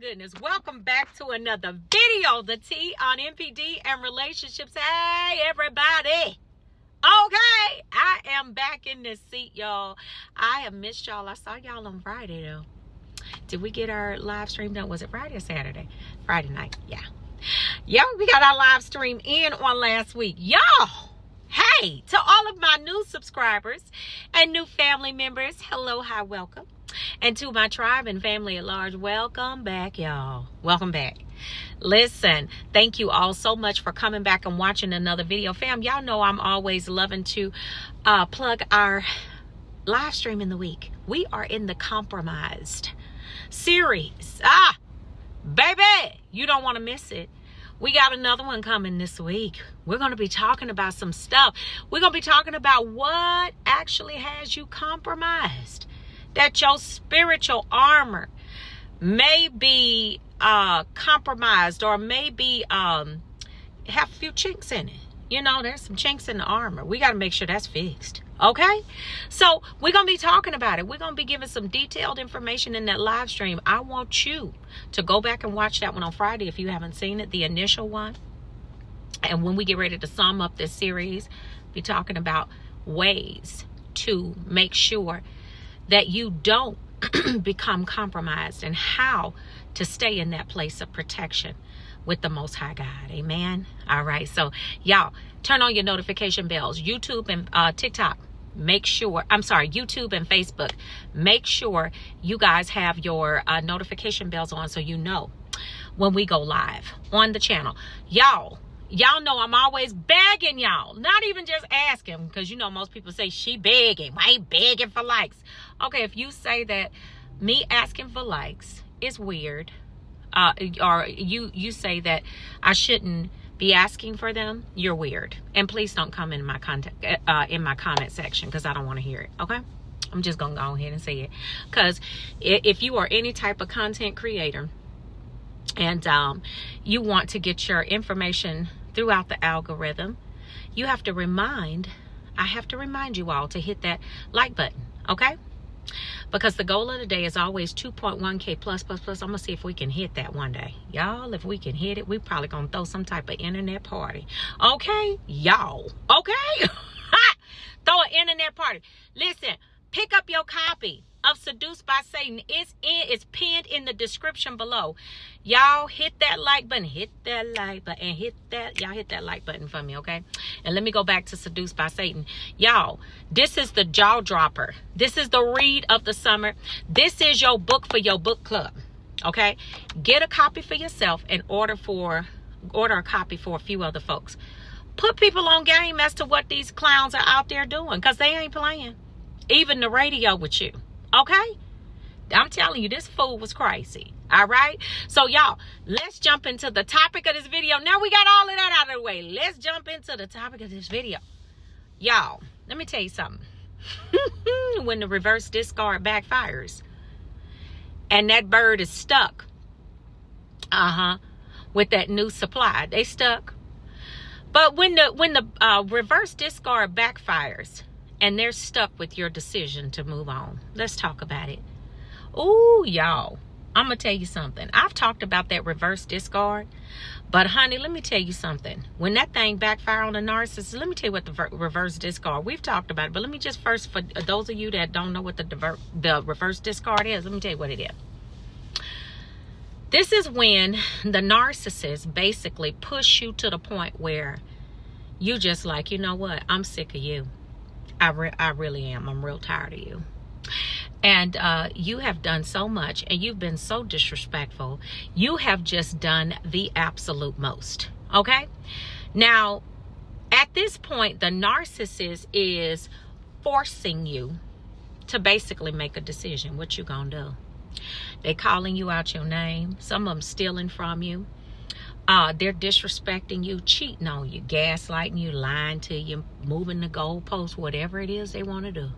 goodness. Welcome back to another video. The T on NPD and relationships. Hey, everybody. Okay, I am back in this seat, y'all. I have missed y'all. I saw y'all on Friday, though. Did we get our live stream done? Was it Friday or Saturday? Friday night, yeah. Yo, we got our live stream in on last week. Y'all, hey, to all of my new subscribers and new family members, hello, hi, welcome. And to my tribe and family at large, welcome back, y'all. Welcome back. Listen, thank you all so much for coming back and watching another video. Fam, y'all know I'm always loving to plug our live stream in the week. We are in the Compromised series. Baby, you don't want to miss it. We got another one coming this week. We're going to be talking about some stuff. We're going to be talking about what actually has you compromised. That your spiritual armor may be compromised or maybe have a few chinks in it. You know, there's some chinks in the armor. We got to make sure that's fixed. Okay? So we're going to be talking about it. We're going to be giving some detailed information in that live stream. I want you to go back and watch that one on Friday if you haven't seen it, the initial one. And when we get ready to sum up this series, be talking about ways to make sure that you don't become compromised and how to stay in that place of protection with the Most High God. Amen. All right. So y'all turn on your notification bells. YouTube and TikTok. Make sure, YouTube and Facebook. Make sure you guys have your notification bells on so you know when we go live on the channel. Y'all know I'm always begging y'all, not even just asking, because you know most people say she begging. Why ain't begging for likes? Okay, if you say that me asking for likes is weird, or you say that I shouldn't be asking for them, you're weird. And please don't come in my comment section because I don't want to hear it. Okay, I'm just gonna go ahead and say it, because if you are any type of content creator and you want to get your information throughout the algorithm, I have to remind you all to hit that like button, okay? Because the goal of the day is always 2.1K plus. I'm gonna see if we can hit that one day. Y'all, if we can hit it, we probably gonna throw some type of internet party. Okay, y'all, okay? Throw an internet party. Listen, pick up your copy of Seduced by Satan. It's pinned in the description below. Y'all hit that like button. Hit that like button. Y'all hit that like button for me, okay? And let me go back to Seduced by Satan. Y'all, this is the jaw dropper. This is the read of the summer. This is your book for your book club, okay? Get a copy for yourself and order a copy for a few other folks. Put people on game as to what these clowns are out there doing, because they ain't playing. Even the radio with you. Okay? I'm telling you, this fool was crazy. All right? So, y'all, let's jump into the topic of this video. Now we got all of that out of the way. Let's jump into the topic of this video. Y'all, let me tell you something. When the reverse discard backfires and that bird is stuck, with that new supply, they stuck. But when the reverse discard backfires, and they're stuck with your decision to move on, let's talk about it. Ooh, y'all, I'm going to tell you something. I've talked about that reverse discard. But, honey, let me tell you something. When that thing backfire on a narcissist, let me tell you what the reverse discard, we've talked about it. But let me just first, for those of you that don't know what the reverse discard is, let me tell you what it is. This is when the narcissist basically push you to the point where you just like, you know what, I'm sick of you. I really am. I'm real tired of you. And you have done so much and you've been so disrespectful. You have just done the absolute most. Okay? Now, at this point, the narcissist is forcing you to basically make a decision. What you gonna do? They calling you out your name. Some of them stealing from you. They're disrespecting you, cheating on you, gaslighting you, lying to you, moving the goalposts, whatever it is they want to do.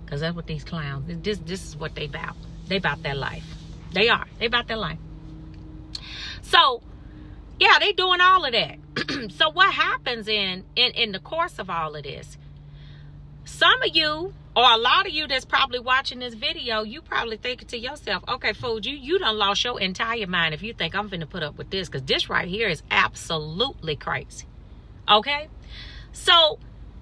Because that's what these clowns, this is what they about. They about their life. They are. They about their life. So, yeah, they doing all of that. So what happens in the course of all of this? Some of you Or a lot of you that's probably watching this video, you probably thinking to yourself, okay, fool, you done lost your entire mind if you think I'm finna put up with this, because this right here is absolutely crazy. Okay? So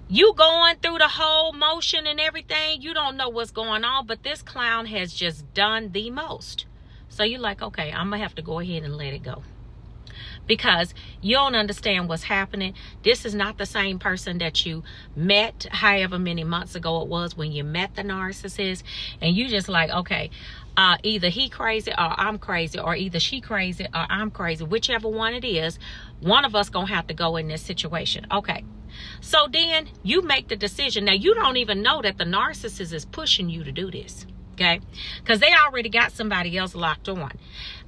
you going through the whole motion and everything, you don't know what's going on, but this clown has just done the most. So you're like, okay, I'm gonna have to go ahead and let it go, because you don't understand what's happening. This is not the same person that you met however many months ago it was when you met the narcissist, and you just like, okay, either he crazy or I'm crazy, or either she crazy or I'm crazy. Whichever one it is, one of us gonna have to go in this situation. Okay, so then you make the decision. Now you don't even know that the narcissist is pushing you to do this, okay, because they already got somebody else locked on.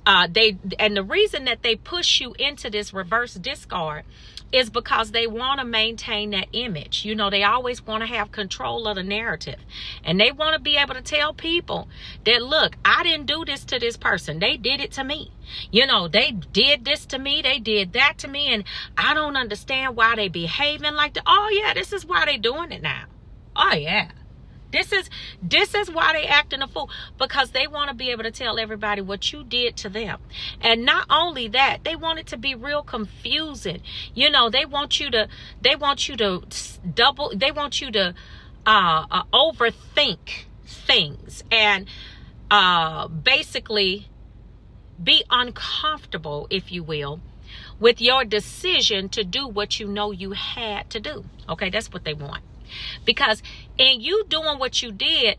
And the reason that they push you into this reverse discard is because they want to maintain that image. You know, they always want to have control of the narrative, and they want to be able to tell people that, look, I didn't do this to this person. They did it to me. You know, they did this to me. They did that to me. And I don't understand why they behaving like that. Oh yeah, this is why they doing it now. Oh yeah. This is why they acting a fool, because they want to be able to tell everybody what you did to them. And not only that, they want it to be real confusing. You know, they want you to overthink things and basically be uncomfortable, if you will, with your decision to do what you know you had to do. Okay, that's what they want. Because in you doing what you did,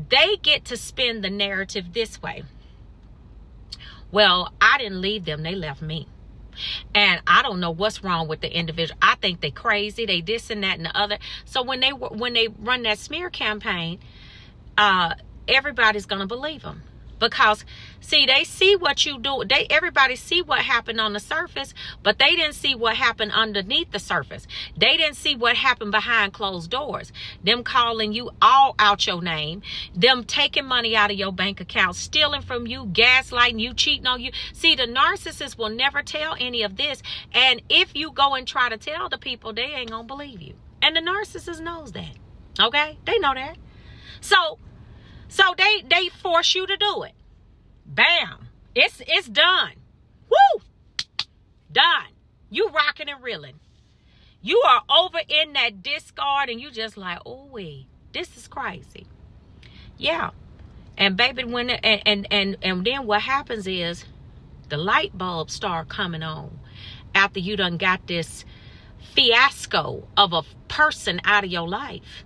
they get to spin the narrative this way. Well, I didn't leave them, they left me. And I don't know what's wrong with the individual. I think they crazy, they this and that and the other. So when they run that smear campaign, everybody's gonna believe them. Because see, they see what you do. Everybody see what happened on the surface, but they didn't see what happened underneath the surface. They didn't see what happened behind closed doors. Them calling you all out your name, them taking money out of your bank account, stealing from you, gaslighting you, cheating on you. See, the narcissist will never tell any of this. And if you go and try to tell the people, they ain't gonna believe you. And the narcissist knows that. Okay? They know that. So they force you to do it. Bam. It's done. Woo! Done. You rocking and reeling. You are over in that discard and you just like, oh wait, this is crazy. Yeah. And baby, when and then what happens is the light bulbs start coming on after you done got this fiasco of a person out of your life.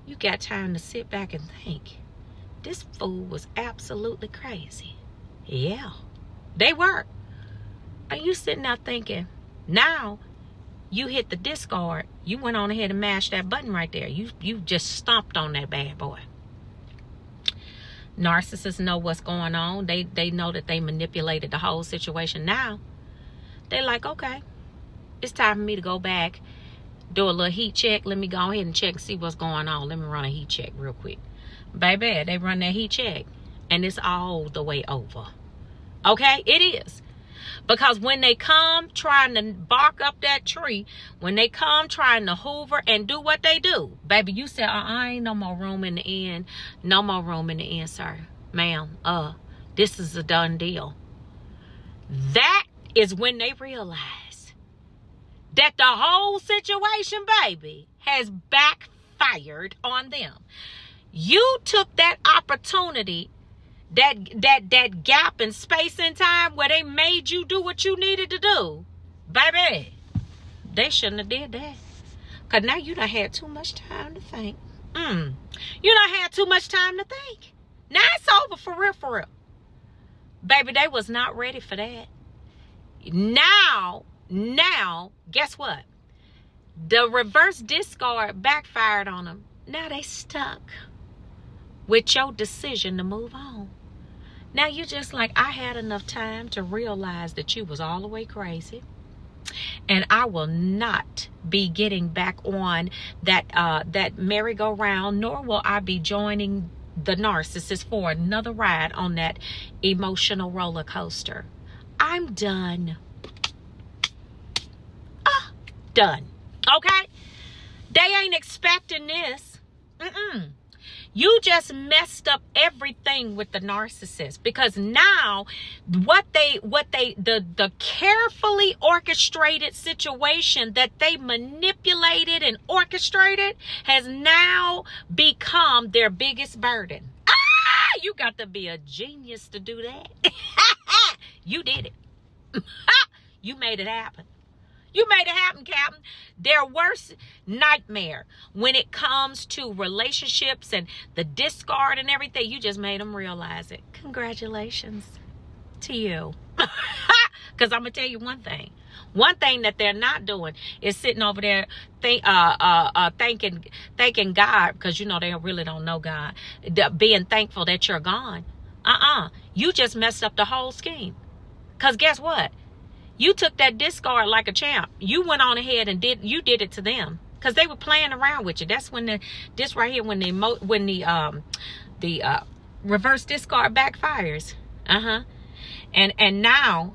You got time to sit back and think. This fool was absolutely crazy. Yeah, they were. And you sitting there thinking, now you hit the discard. You went on ahead and mashed that button right there. You just stomped on that bad boy. Narcissists know what's going on. They know that they manipulated the whole situation. Now, they're like, okay, it's time for me to go back, do a little heat check. Let me go ahead and check and see what's going on. Let me run a heat check real quick. Baby, they run that heat check and it's all the way over. Okay, it is. Because when they come trying to bark up that tree, when they come trying to hoover and do what they do, baby, you say, ain't no more room in the end. No more room in the end, sir. Ma'am, this is a done deal. That is when they realize that the whole situation, baby, has backfired on them. You took that opportunity, that gap in space and time where they made you do what you needed to do. Baby, they shouldn't have did that. Because now you done had too much time to think. You done had too much time to think. Now it's over for real, for real. Baby, they was not ready for that. Now, guess what? The reverse discard backfired on them. Now they stuck with your decision to move on. Now you're just like, I had enough time to realize that you was all the way crazy, and I will not be getting back on that merry-go-round, nor will I be joining the narcissist for another ride on that emotional roller coaster. I'm done. Done. Okay? They ain't expecting this. You just messed up everything with the narcissist, because now the carefully orchestrated situation that they manipulated and orchestrated has now become their biggest burden. You got to be a genius to do that. You did it. You made it happen. You made it happen, Captain. Their worst nightmare when it comes to relationships and the discard and everything, you just made them realize it. Congratulations to you. Because I'm going to tell you one thing. One thing that they're not doing is sitting over there thanking God, because you know they really don't know God, being thankful that you're gone. You just messed up the whole scheme. Because guess what? You took that discard like a champ. You went on ahead and did it to them, because they were playing around with you. That's when this right here, when the reverse discard backfires. And now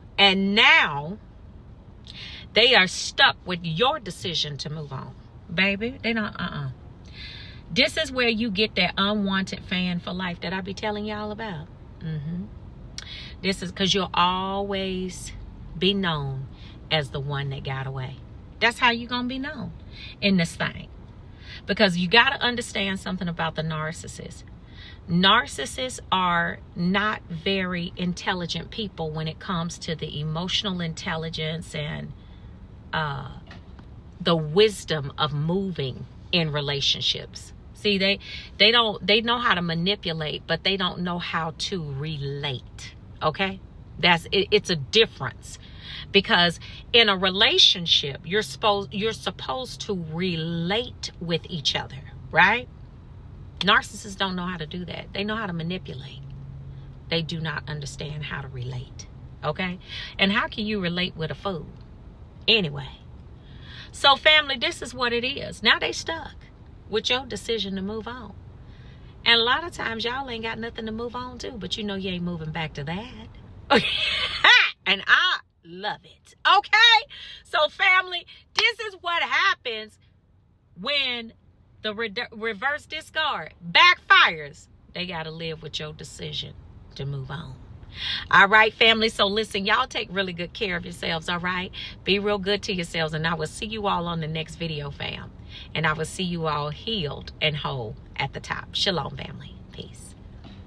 they are stuck with your decision to move on, baby. They don't. This is where you get that unwanted fan for life that I be telling y'all about. This is because you'll always be known as the one that got away. That's how you're gonna be known in this thing, because you got to understand something about the narcissist. Narcissists are not very intelligent people when it comes to the emotional intelligence and the wisdom of moving in relationships. See, they know how to manipulate, but they don't know how to relate. Okay, it's a difference, because in a relationship you're supposed to relate with each other, right? Narcissists don't know how to do that. They know how to manipulate. They do not understand how to relate. Okay, and how can you relate with a fool anyway? So family, this is what it is. Now they stuck with your decision to move on. And a lot of times y'all ain't got nothing to move on to, but you know you ain't moving back to that. And I love it. Okay? So family, this is what happens when the reverse discard backfires. They got to live with your decision to move on. All right, family. So listen, y'all take really good care of yourselves. All right? Be real good to yourselves. And I will see you all on the next video, fam. And I will see you all healed and whole at the top. Shalom, family. Peace.